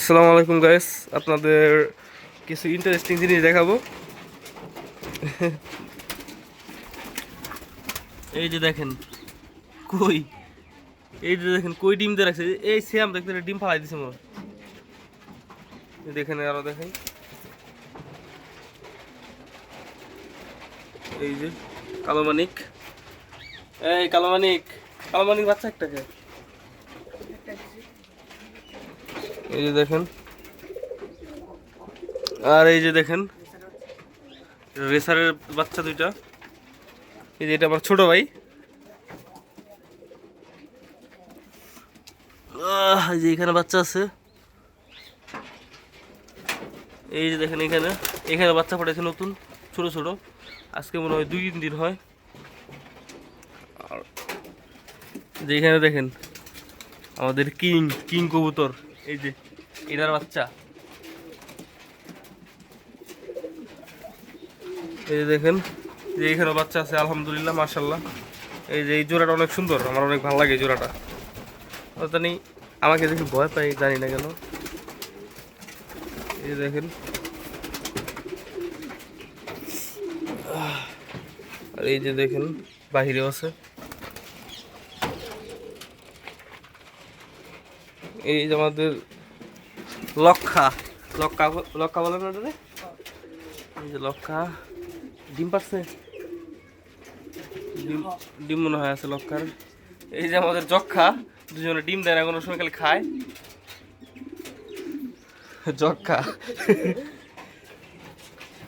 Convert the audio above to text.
আসসালামু আলাইকুম গাইস, আপনাদের কিছু ইন্টারেস্টিং জিনিস দেখাবো। এই যে দেখেন কই, এই যে দেখেন কই ডিম দিয়ে রাখছে। এই সেম দেখতে ডিম ফালাই দিছে মনে হয়। দেখেন আরো দেখেন, এই যে কালো মানিক, এই কালো মানিক, কালো মানিক বাচ্চা একটাকে। এই যে দেখেন, আর এই যে দেখেন রেসারের বাচ্চা দুইটা। এই যে এটা আমার ছোট ভাই। এই যে এখানে বাচ্চা আছে। এই যে দেখেন এখানে এখানে বাচ্চা পড়েছে নতুন, ছোট ছোট। আজকে মনে হয় 2-3 দিন হয়। আর যে এখানে দেখেন আমাদের কিং কিং কবুতর, এই যে এটার বাচ্চা। এই যে দেখেন যে এখানে বাচ্চা আছে, আলহামদুলিল্লাহ মাশাল্লাহ। এই যে এই জোড়াটা অনেক সুন্দর, আমার অনেক ভালো লাগে এই জোড়াটা। জানি আমাকে দেখে ভয় পাই, জানি না কেন। এই যে দেখেন, আর এই যে দেখেন বাহিরেও আছে। এই যে আমাদের লক্ষা, লক্ষা লক্ষা বলে না ওটারে? এই যে লক্ষা ডিম পারছে, ডিম ডিম মনে হয় আছে লক্ষার। এই যে আমাদের যক্ষা, দুজনে ডিম দেয় না, কোনো সময় খালি খায়। যক্ষা